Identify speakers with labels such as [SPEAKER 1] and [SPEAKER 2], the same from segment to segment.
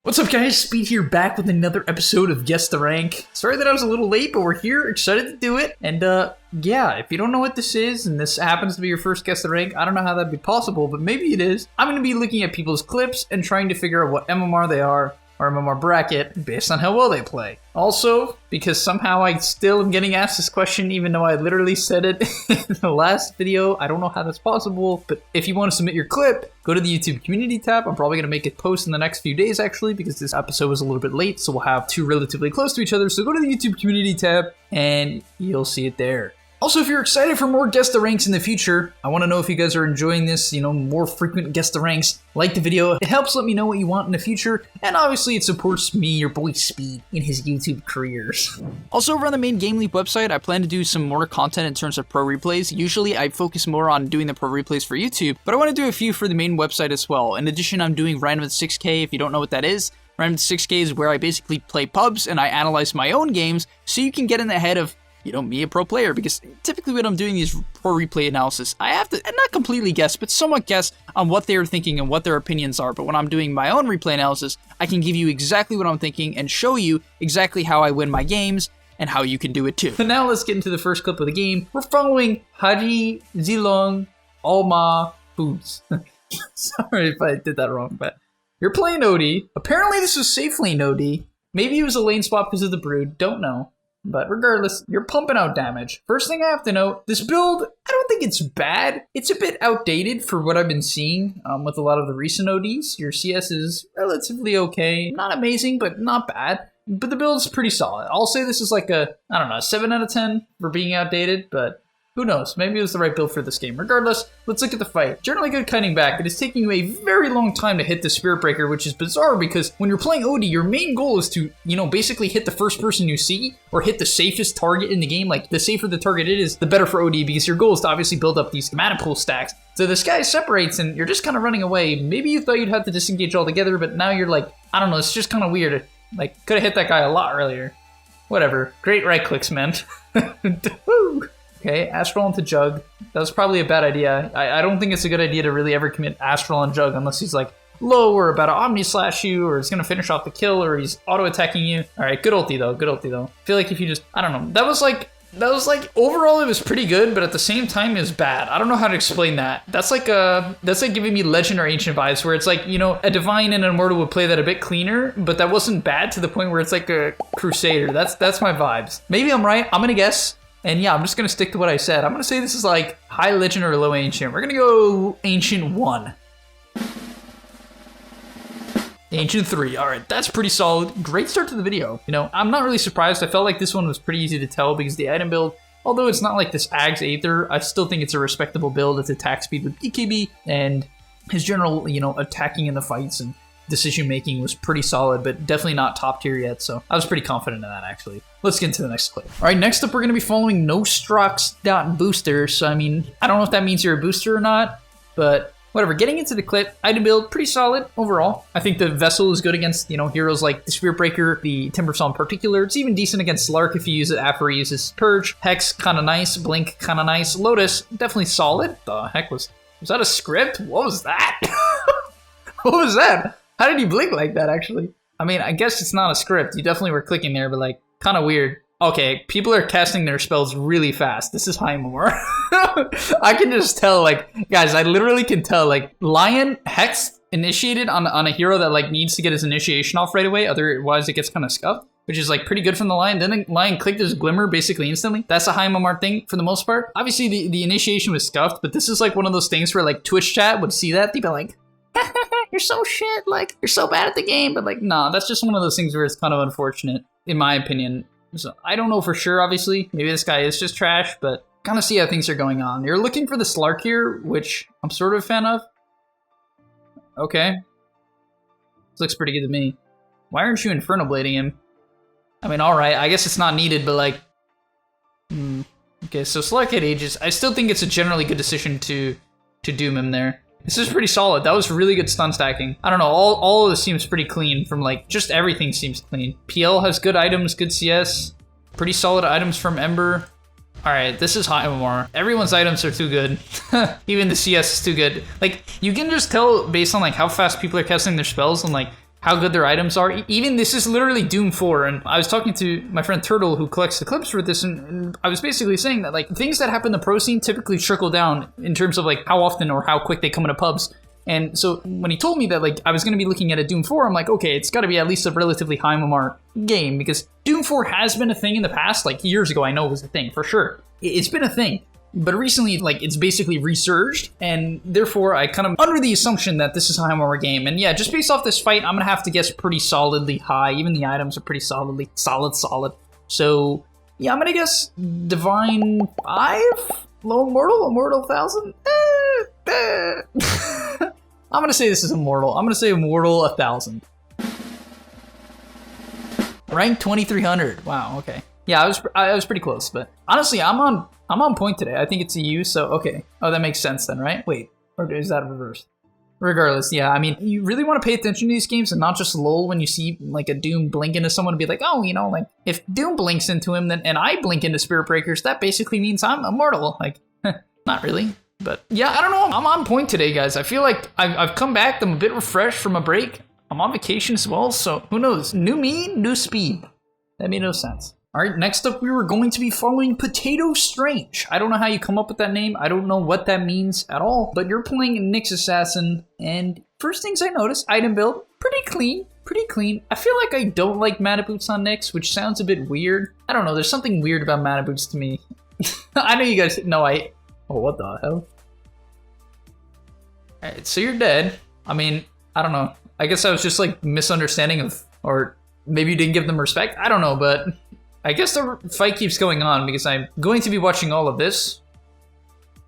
[SPEAKER 1] What's up guys, Speed here, back with another episode of Guess the Rank. Sorry that I was a little late, but we're here, excited to do it. And yeah, if you don't know what this is, and this happens to be your first Guess the Rank, I don't know how that'd be possible, but maybe it is. I'm going to be looking at people's clips and trying to figure out what MMR they are, or MMR bracket, based on how well they play. Also, because somehow I still am getting asked this question, even though I literally said it in the last video. I don't know how that's possible, but if you want to submit your clip, go to the YouTube community tab. I'm probably going to make a post in the next few days, actually, because this episode was a little bit late, so we'll have two relatively close to each other. So go to the YouTube community tab, and you'll see it there. Also, if you're excited for more Guess the Ranks in the future, I want to know if you guys are enjoying this, more frequent Guess the Ranks. Like the video, it helps let me know what you want in the future, and obviously it supports me, your boy Speed, in his YouTube careers. Also, over on the main GameLeap website, I plan to do some more content in terms of pro replays. Usually, I focus more on doing the pro replays for YouTube, but I want to do a few for the main website as well. In addition, I'm doing Random 6K, if you don't know what that is. Random 6K is where I basically play pubs, and I analyze my own games, so you can get in the head of me, a pro player, because typically when I'm doing these pro replay analysis, I have to, and not completely guess, but somewhat guess on what they're thinking and what their opinions are. But when I'm doing my own replay analysis, I can give you exactly what I'm thinking and show you exactly how I win my games and how you can do it too. So now let's get into the first clip of the game. We're following Haji Zilong Alma Foods. Sorry if I did that wrong, but you're playing OD. Apparently this was safe lane OD. Maybe it was a lane swap because of the brood, don't know. But regardless, you're pumping out damage. First thing I have to note, this build, I don't think it's bad. It's a bit outdated for what I've been seeing with a lot of the recent ODs. Your CS is relatively okay. Not amazing, but not bad. But the build's pretty solid. I'll say this is like a, 7 out of 10 for being outdated, but who knows? Maybe it was the right build for this game. Regardless, let's look at the fight. Generally good cutting back. It is taking you a very long time to hit the Spirit Breaker, which is bizarre because when you're playing OD, your main goal is to, basically hit the first person you see or hit the safest target in the game. Like, the safer the target it is, the better for OD, because your goal is to obviously build up these mana pool stacks. So this guy separates and you're just kind of running away. Maybe you thought you'd have to disengage altogether, but now you're like, I don't know, it's just kind of weird. Like, could have hit that guy a lot earlier. Whatever. Great right clicks, man. Woo! Okay, Astral into Jug. That was probably a bad idea. I don't think it's a good idea to really ever commit Astral on Jug unless he's like low or about to Omni Slash you or it's gonna finish off the kill or he's auto-attacking you. Alright, good ulti though, good ulti though. I feel like if you just, I don't know, that was like, overall it was pretty good, but at the same time it was bad. I don't know how to explain that. That's like giving me Legend or Ancient vibes where it's like, a Divine and an Immortal would play that a bit cleaner, but that wasn't bad to the point where it's like a Crusader. That's my vibes. Maybe I'm right, I'm gonna guess. And yeah, I'm just going to stick to what I said. I'm going to say this is like high Legend or low Ancient. We're going to go Ancient 1. Ancient 3. All right, that's pretty solid. Great start to the video. I'm not really surprised. I felt like this one was pretty easy to tell because the item build, although it's not like this Ags Aether, I still think it's a respectable build. It's attack speed with BKB and his general, attacking in the fights and decision making was pretty solid, but definitely not top tier yet, so I was pretty confident in that actually. Let's get into the next clip. All right, next up we're going to be following Nostrox.Booster, so I mean, I don't know if that means you're a booster or not, but whatever. Getting into the clip, item build, pretty solid overall. I think the Vessel is good against, heroes like the Spirit Breaker, the Timbersaw in particular. It's even decent against Slark if you use it after he uses Purge. Hex, kind of nice. Blink, kind of nice. Lotus, definitely solid. The heck was that a script? What was that? What was that? How did he blink like that, actually? I mean, I guess it's not a script. You definitely were clicking there, but, like, kind of weird. Okay, people are casting their spells really fast. This is high more. I can just tell, like, guys, I literally can tell, like, Lion Hex initiated on a hero that, like, needs to get his initiation off right away. Otherwise, it gets kind of scuffed, which is, like, pretty good from the Lion. Then the Lion clicked his Glimmer basically instantly. That's a high Momar thing for the most part. Obviously, the initiation was scuffed, but this is, like, one of those things where, like, Twitch chat would see that. They'd be like, you're so shit, like, you're so bad at the game, but like, nah, that's just one of those things where it's kind of unfortunate, in my opinion. So, I don't know for sure, obviously. Maybe this guy is just trash, but kind of see how things are going on. You're looking for the Slark here, which I'm sort of a fan of. Okay. This looks pretty good to me. Why aren't you Inferno Blading him? I mean, alright, I guess it's not needed, but like... Okay, so Slark hit Aegis. I still think it's a generally good decision to doom him there. This is pretty solid. That was really good stun stacking. I don't know, all of this seems pretty clean from like, just everything seems clean. PL has good items, good CS. Pretty solid items from Ember. Alright, this is hot MMR. Everyone's items are too good. Even the CS is too good. Like, you can just tell based on like how fast people are casting their spells and like how good their items are. Even this is literally Doom 4, and I was talking to my friend Turtle, who collects the clips for this, and I was basically saying that, like, things that happen in the pro scene typically trickle down in terms of, like, how often or how quick they come into pubs. And so when he told me that, like, I was going to be looking at a Doom 4, I'm like, okay, it's got to be at least a relatively high MMR game, because Doom 4 has been a thing in the past. Like, years ago, I know it was a thing, for sure. It's been a thing. But recently, like, it's basically resurged, and therefore, I kind of under the assumption that this is a high MMR game. And yeah, just based off this fight, I'm going to have to guess pretty solidly high. Even the items are pretty solid. So, yeah, I'm going to guess Divine 5? Low Immortal? Immortal 1000? I'm going to say this is Immortal. I'm going to say Immortal 1000. Rank 2300. Wow, okay. Yeah, I was pretty close, but honestly, I'm on point today. I think it's a U, so okay. Oh, that makes sense then, right? Wait, or is that reversed? Regardless, yeah, I mean, you really want to pay attention to these games and not just lol when you see, like, a Doom blink into someone and be like, oh, you know, like, if Doom blinks into him then and I blink into Spirit Breakers, that basically means I'm immortal. Like, not really. But yeah, I don't know. I'm on point today, guys. I feel like I've come back. I'm a bit refreshed from a break. I'm on vacation as well, so who knows? New me, new speed. That made no sense. All right, next up, we were going to be following Potato Strange. I don't know how you come up with that name. I don't know what that means at all, but you're playing Nyx Assassin, and first things I noticed, item build, pretty clean. I feel like I don't like mana boots on Nyx, which sounds a bit weird. I don't know, there's something weird about mana boots to me. I know you guys know oh, what the hell? All right, so you're dead. I mean, I don't know. I guess I was just like misunderstanding of, or maybe you didn't give them respect. I don't know, but I guess the fight keeps going on because I'm going to be watching all of this.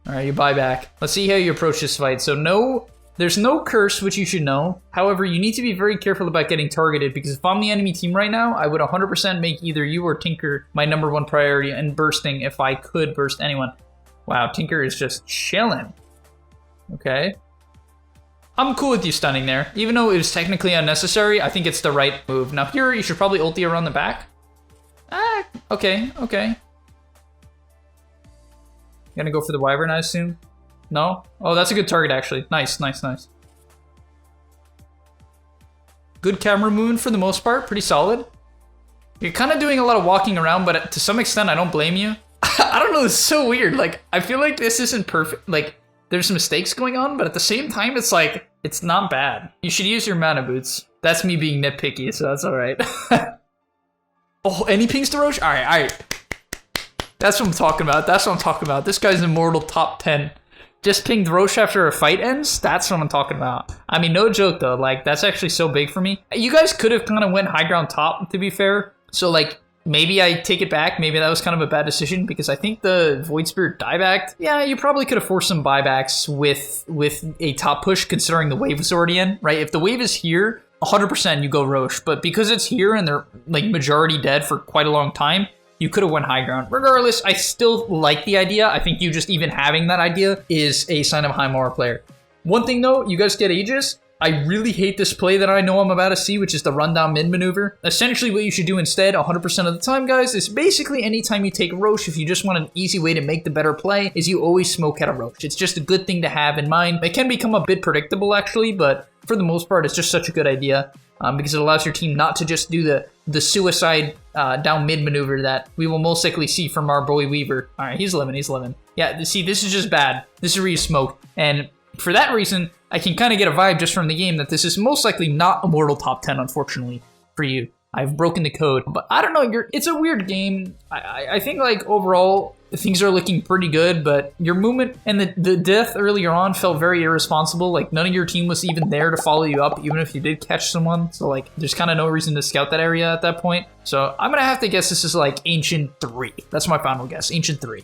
[SPEAKER 1] All right, you buy back. Let's see how you approach this fight. So no, there's no curse, which you should know. However, you need to be very careful about getting targeted because if I'm the enemy team right now, I would 100% make either you or Tinker my #1 priority and bursting if I could burst anyone. Wow, Tinker is just chilling. Okay. I'm cool with you stunning there. Even though it was technically unnecessary, I think it's the right move. Now here, you should probably ulti around the back. Okay. Gonna go for the Wyvern, I assume? No? Oh, that's a good target, actually. Nice. Good camera movement for the most part. Pretty solid. You're kind of doing a lot of walking around, but to some extent, I don't blame you. I don't know, it's so weird. Like, I feel like this isn't perfect. Like, there's mistakes going on, but at the same time, it's like, it's not bad. You should use your mana boots. That's me being nitpicky, so that's alright. Oh, any pings to Roche? Alright. That's what I'm talking about. This guy's immortal top 10. Just pinged Roche after a fight ends? That's what I'm talking about. I mean, no joke though. Like, that's actually so big for me. You guys could have kind of went high ground top, to be fair. So, like, maybe I take it back. Maybe that was kind of a bad decision because I think the Void Spirit diebacked. Yeah, you probably could have forced some buybacks with a top push considering the wave was already in, right? If the wave is here, 100% you go Roche. But because it's here and they're like majority dead for quite a long time, you could have went high ground. Regardless, I still like the idea. I think you just even having that idea is a sign of a high MMR player. One thing though, you guys get Aegis. I really hate this play that I know I'm about to see, which is the rundown mid maneuver. Essentially what you should do instead 100% of the time, guys, is basically anytime you take Roche, if you just want an easy way to make the better play, is you always smoke out a Roche. It's just a good thing to have in mind. It can become a bit predictable actually, but for the most part, it's just such a good idea because it allows your team not to just do the suicide down mid maneuver that we will most likely see from our boy Weaver. All right, he's living. Yeah, see, this is just bad. This is where you smoke. And for that reason, I can kind of get a vibe just from the game that this is most likely not Immortal top 10, unfortunately, for you. I've broken the code. But I don't know, it's a weird game. I think, like, overall, things are looking pretty good, but your movement and the death earlier on felt very irresponsible. Like, none of your team was even there to follow you up, even if you did catch someone. So, like, there's kind of no reason to scout that area at that point. So I'm going to have to guess this is, like, Ancient 3. That's my final guess, Ancient 3.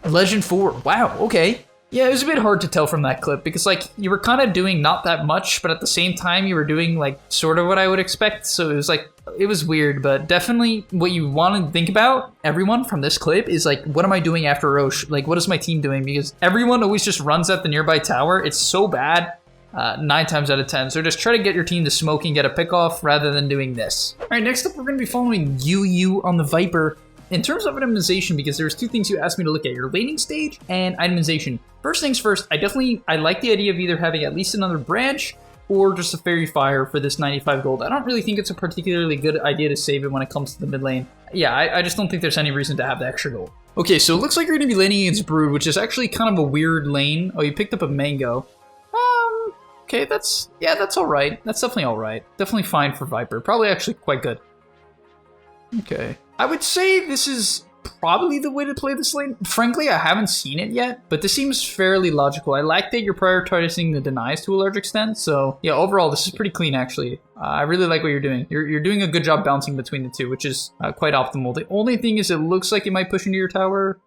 [SPEAKER 1] Legend 4. Wow, okay. Yeah, it was a bit hard to tell from that clip because, like, you were kind of doing not that much, but at the same time, you were doing, like, sort of what I would expect. So it was, like, it was weird, but definitely what you want to think about, everyone, from this clip is, like, what am I doing after Roche? Like, what is my team doing? Because everyone always just runs at the nearby tower. It's so bad, 9 times out of 10. So just try to get your team to smoke and get a pick off rather than doing this. All right, next up, we're going to be following UU on the Viper. In terms of itemization, because there's 2 things you asked me to look at, your laning stage and itemization. First things first, I like the idea of either having at least another branch or just a Fairy Fire for this 95 gold. I don't really think it's a particularly good idea to save it when it comes to the mid lane. Yeah, I just don't think there's any reason to have the extra gold. Okay, so it looks like you're going to be laning against Brood, which is actually kind of a weird lane. Oh, you picked up a Mango. Okay, that's alright. That's definitely alright. Definitely fine for Viper. Probably actually quite good. Okay. I would say this is probably the way to play this lane. Frankly, I haven't seen it yet, but this seems fairly logical. I like that you're prioritizing the denies to a large extent, so yeah, overall, this is pretty clean, actually. I really like what you're doing. You're doing a good job bouncing between the two, which is quite optimal. The only thing is it looks like it might push into your tower.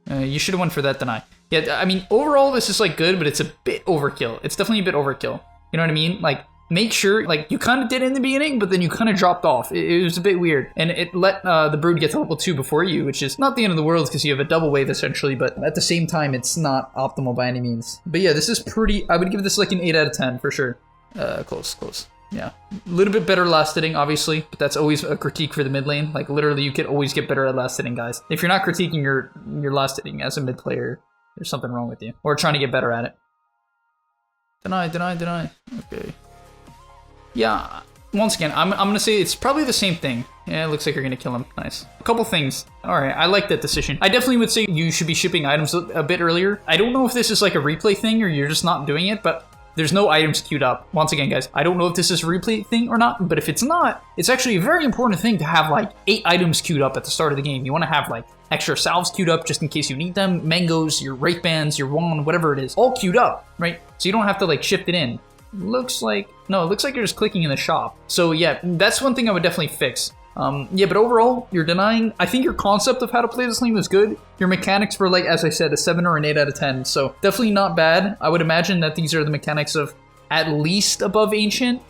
[SPEAKER 1] You should have went for that deny. Yeah, I mean, overall, this is, like, good, but it's a bit overkill. It's definitely a bit overkill. You know what I mean? Like, make sure, like, you kind of did it in the beginning, but then you kind of dropped off. It was a bit weird. And it let the Brood get to level 2 before you, which is not the end of the world because you have a double wave, essentially, but at the same time, it's not optimal by any means. But yeah, this is pretty, I would give this like an 8 out of 10 for sure. Close. Yeah. A little bit better last hitting, obviously, but that's always a critique for the mid lane. Like, literally, you could always get better at last hitting, guys. If you're not critiquing your last hitting as a mid player, there's something wrong with you. Or trying to get better at it. Deny. Okay. Yeah, once again, I'm gonna say it's probably the same thing. Yeah, it looks like you're gonna kill him. Nice. A couple things. Alright, I like that decision. I definitely would say you should be shipping items a bit earlier. I don't know if this is like a replay thing or you're just not doing it, but there's no items queued up. Once again, guys, I don't know if this is a replay thing or not, but if it's not, it's actually a very important thing to have like 8 items queued up at the start of the game. You want to have like extra salves queued up just in case you need them, mangoes, your wraith bands, your wand, whatever it is, all queued up, right? So you don't have to like shift it in. Looks like, no, it looks like you're just clicking in the shop. So yeah, that's one thing I would definitely fix. Yeah, but overall, you're denying. I think your concept of how to play this lane was good. Your mechanics were, like, as I said, a 7 or an 8 out of 10. So definitely not bad. I would imagine that these are the mechanics of at least above Ancient.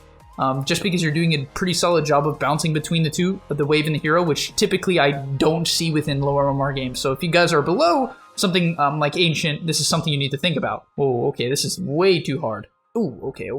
[SPEAKER 1] Just because you're doing a pretty solid job of bouncing between the two, the wave and the hero, which typically I don't see within lower MMR games. So if you guys are below something like Ancient, this is something you need to think about. Oh, okay, this is way too hard. Ooh, okay.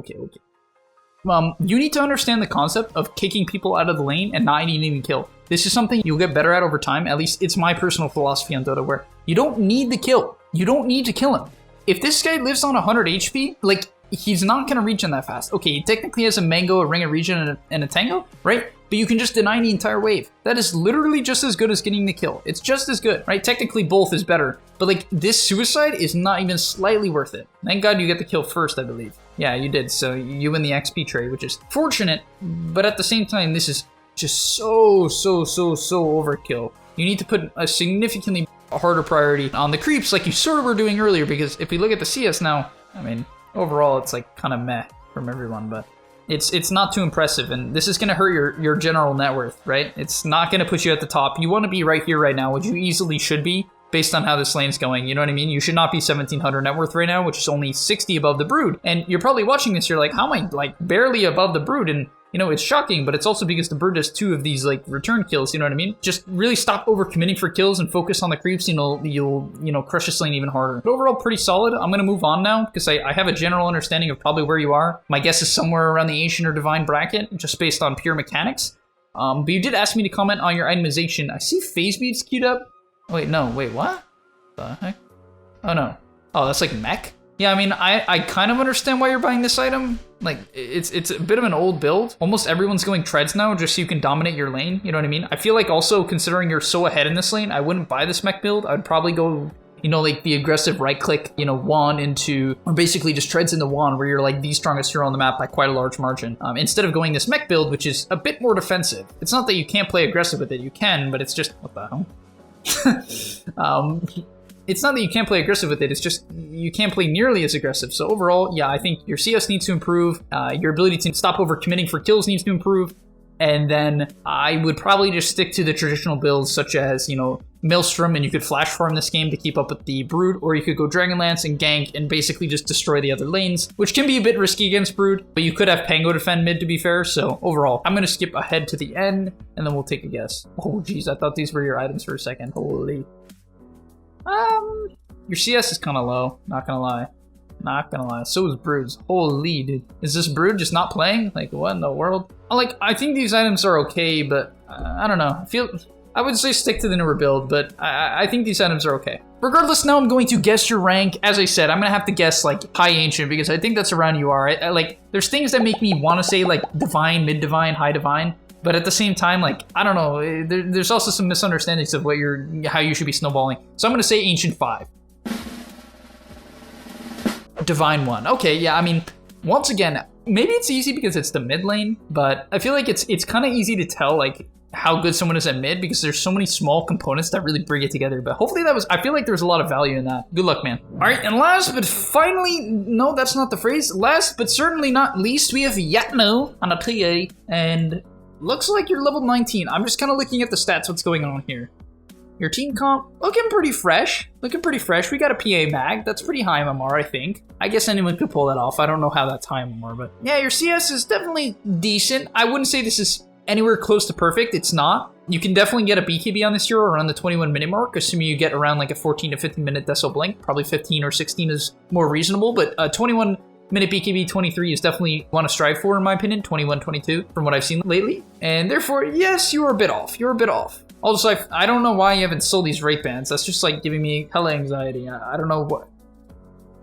[SPEAKER 1] You need to understand the concept of kicking people out of the lane and not needing to kill. This is something you'll get better at over time. At least it's my personal philosophy on Dota, where you don't need the kill. You don't need to kill him. If this guy lives on 100 HP, like, he's not going to regen that fast. Okay, he technically has a Mango, a Ring of Regen, and a Tango, right? But you can just deny the entire wave. That is literally just as good as getting the kill. It's just as good, right? Technically, both is better. But, like, this suicide is not even slightly worth it. Thank God you get the kill first, I believe. Yeah, you did. So you win the XP trade, which is fortunate. But at the same time, this is just so overkill. You need to put a significantly harder priority on the creeps like you sort of were doing earlier. Because if we look at the CS now, I mean, overall, it's, like, kind of meh from everyone. But it's not too impressive, and this is going to hurt your general net worth, right? It's not going to put you at the top. You want to be right here right now, which you easily should be based on how this lane's going. You know what I mean? You should not be 1700 net worth right now, which is only 60 above the Brood. And you're probably watching this, you're like, how am I like barely above the Brood? And you know, it's shocking, but it's also because the Brood does 2 of these like return kills, you know what I mean? Just really stop overcommitting for kills and focus on the creeps, and you'll crush this lane even harder. But overall, pretty solid. I'm gonna move on now because I have a general understanding of probably where you are. My guess is somewhere around the Ancient or Divine bracket, just based on pure mechanics. But you did ask me to comment on your itemization. I see phase beads queued up. Wait, no, wait, what? The heck? Oh no. Oh, that's like mech? Yeah, I mean, I kind of understand why you're buying this item. Like, it's a bit of an old build. Almost everyone's going treads now just so you can dominate your lane, you know what I mean? I feel like also, considering you're so ahead in this lane, I wouldn't buy this mech build. I'd probably go, you know, like the aggressive right-click, you know, wand into, or basically just treads in the wand where you're like the strongest hero on the map by quite a large margin. Instead of going this mech build, which is a bit more defensive. It's not that you can't play aggressive with it, you can, but it's just, what the hell? It's not that you can't play aggressive with it, it's just you can't play nearly as aggressive. So overall, yeah, I think your CS needs to improve, your ability to stop overcommitting for kills needs to improve, and then I would probably just stick to the traditional builds such as, you know, Maelstrom, and you could flash farm this game to keep up with the Brood, or you could go Dragonlance and gank and basically just destroy the other lanes, which can be a bit risky against Brood, but you could have Pango defend mid to be fair. So overall, I'm going to skip ahead to the end, and then we'll take a guess. Oh geez, I thought these were your items for a second. Holy. Your CS is kind of low, not gonna lie. Not gonna lie. So is Brood's. Holy, dude. Is this Brood just not playing? Like, what in the world? Like, I think these items are okay, but I don't know. I would say stick to the newer build, but I think these items are okay. Regardless, now I'm going to guess your rank. As I said, I'm gonna have to guess like high ancient because I think that's around you are. Like, there's things that make me want to say like divine, mid divine, high divine, but at the same time, like, I don't know. There's also some misunderstandings of what how you should be snowballing. So I'm gonna say ancient 5. Divine 1. Okay, yeah, I mean, once again, maybe it's easy because it's the mid lane, but I feel like it's kind of easy to tell like how good someone is at mid because there's so many small components that really bring it together. But hopefully I feel like there's a lot of value in that. Good luck, man. All right, and last but finally, no, that's not the phrase. Last but certainly not least, we have Yatno on a PA, and looks like you're level 19. I'm just kind of looking at the stats, what's going on here. Your team comp, looking pretty fresh. Looking pretty fresh. We got a PA mag. That's pretty high MMR, I think. I guess anyone could pull that off. I don't know how that's high MMR, but yeah, your CS is definitely decent. I wouldn't say this is anywhere close to perfect. It's not. You can definitely get a BKB on this hero around the 21-minute mark, assuming you get around like a 14 to 15-minute Deso Blink. Probably 15 or 16 is more reasonable, but 21-minute BKB 23 is definitely want to strive for, in my opinion. 21, 22 from what I've seen lately. And therefore, yes, you are a bit off. You're a bit off. Also, I don't know why you haven't sold these Wraith Bands. That's just like giving me hella anxiety. I don't know what.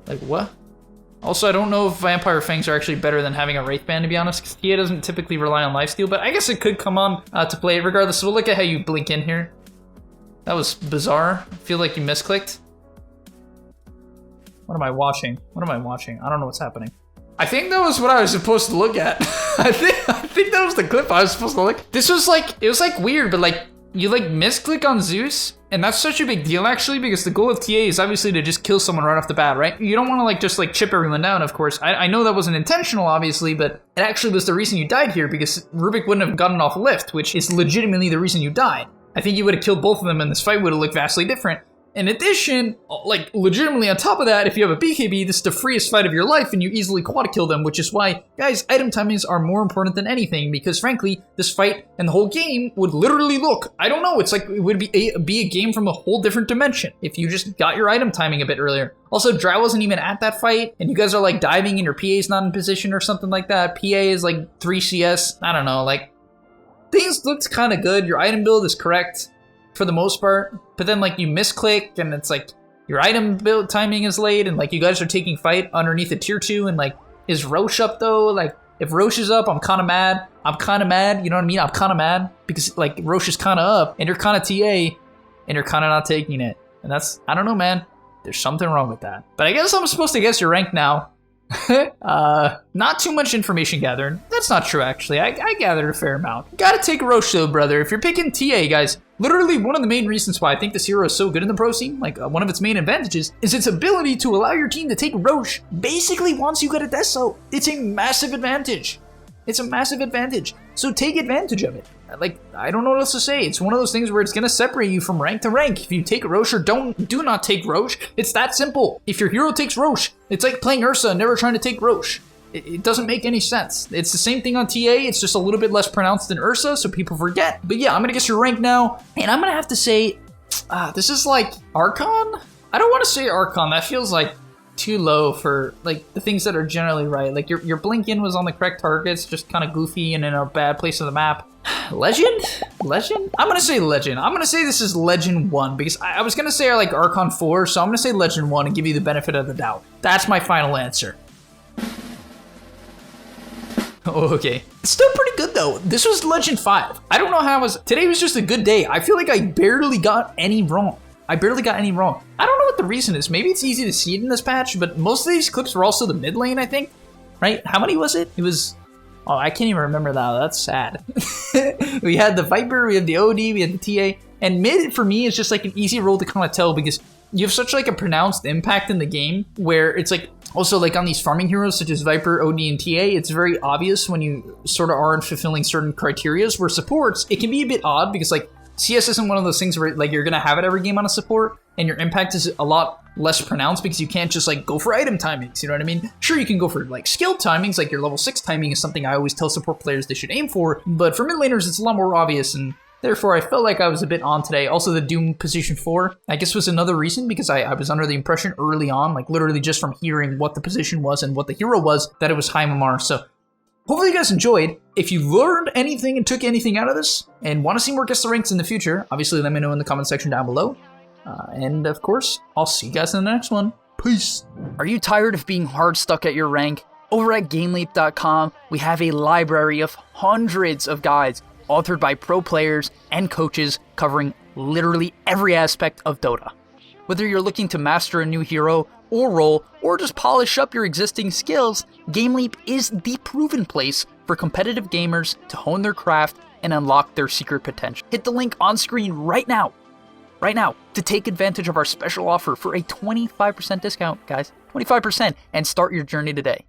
[SPEAKER 1] Like what? Also, I don't know if Vampire Fangs are actually better than having a Wraith Band, to be honest, because Tia doesn't typically rely on lifesteal, but I guess it could come on to play it regardless. So we'll look at how you blink in here. That was bizarre. I feel like you misclicked. What am I watching? What am I watching? I don't know what's happening. I think that was what I was supposed to look at. I think that was the clip I was supposed to look. This was like, it was like weird, but like, you like misclick on Zeus, and that's such a big deal actually, because the goal of TA is obviously to just kill someone right off the bat, right? You don't want to like just like chip everyone down, of course. I know that wasn't intentional, obviously, but it actually was the reason you died here, because Rubik wouldn't have gotten off lift, which is legitimately the reason you died. I think you would have killed both of them, and this fight would have looked vastly different. In addition, like legitimately on top of that, if you have a BKB, this is the freest fight of your life and you easily quad kill them, which is why, guys, item timings are more important than anything, because frankly, this fight and the whole game would literally look, I don't know, it's like it would be a game from a whole different dimension if you just got your item timing a bit earlier. Also, Drow wasn't even at that fight, and you guys are like diving and your PA's not in position or something like that. PA is like 3 CS, I don't know, like, things looked kind of good. Your item build is correct for the most part, but then like you misclick and it's like your item build timing is late and like you guys are taking fight underneath a tier 2 and like, is Roche up though? Like if Roche is up, I'm kind of mad. You know what I mean? I'm kind of mad because like Roche is kind of up and you're kind of TA and you're kind of not taking it. And that's, I don't know, man. There's something wrong with that. But I guess I'm supposed to guess your rank now. Not too much information gathered. That's not true, actually. I gathered a fair amount. Gotta take Roche though, brother. If you're picking TA, guys, literally one of the main reasons why I think this hero is so good in the pro scene, like one of its main advantages, is its ability to allow your team to take Roche basically once you get a Deso. It's a massive advantage. It's a massive advantage. So take advantage of it. Like, I don't know what else to say. It's one of those things where it's gonna separate you from rank to rank. If you take Roche or do not take Roche, it's that simple. If your hero takes Roche, it's like playing Ursa and never trying to take Roche. It doesn't make any sense. It's the same thing on TA, it's just a little bit less pronounced than Ursa, so people forget. But yeah, I'm gonna guess your rank now, and I'm gonna have to say, this is like Archon? I don't wanna say Archon, that feels like too low for like the things that are generally right. Like your blink in was on the correct targets, just kind of goofy and in a bad place of the map. Legend? I'm gonna say Legend. I'm gonna say this is Legend 1 because I was gonna say like Archon 4, so I'm gonna say Legend 1 and give you the benefit of the doubt. That's my final answer. Oh, okay. It's still pretty good though. This was Legend 5. I don't know how today was just a good day. I feel like I barely got any wrong. I don't know what the reason is. Maybe it's easy to see it in this patch, but most of these clips were also the mid lane, I think. Right? How many was it? It was... Oh, I can't even remember that. That's sad. We had the Viper, we had the OD, we had the TA. And mid, for me, is just like an easy role to kind of tell because you have such like a pronounced impact in the game where it's like... Also, like on these farming heroes such as Viper, OD, and TA, it's very obvious when you sort of aren't fulfilling certain criterias. Where supports, it can be a bit odd because like CS isn't one of those things where like you're gonna have it every game on a support, and your impact is a lot less pronounced because you can't just like go for item timings, you know what I mean? Sure, you can go for like skill timings, like your level 6 timing is something I always tell support players they should aim for, but for mid laners it's a lot more obvious, and therefore I felt like I was a bit on today. Also the Doom position 4, I guess was another reason because I was under the impression early on, like literally just from hearing what the position was and what the hero was, that it was high MMR, so Hopefully you guys enjoyed. If you learned anything and took anything out of this and want to see more Guess the Ranks in the future, obviously let me know in the comment section down below. And of course, I'll see you guys in the next one. Peace. Are you tired of being hard stuck at your rank? Over at GameLeap.com, we have a library of hundreds of guides authored by pro players and coaches covering literally every aspect of Dota. Whether you're looking to master a new hero or role, or just polish up your existing skills, GameLeap is the proven place for competitive gamers to hone their craft and unlock their secret potential. Hit the link on screen right now, to take advantage of our special offer for a 25% discount, guys, 25%, and start your journey today.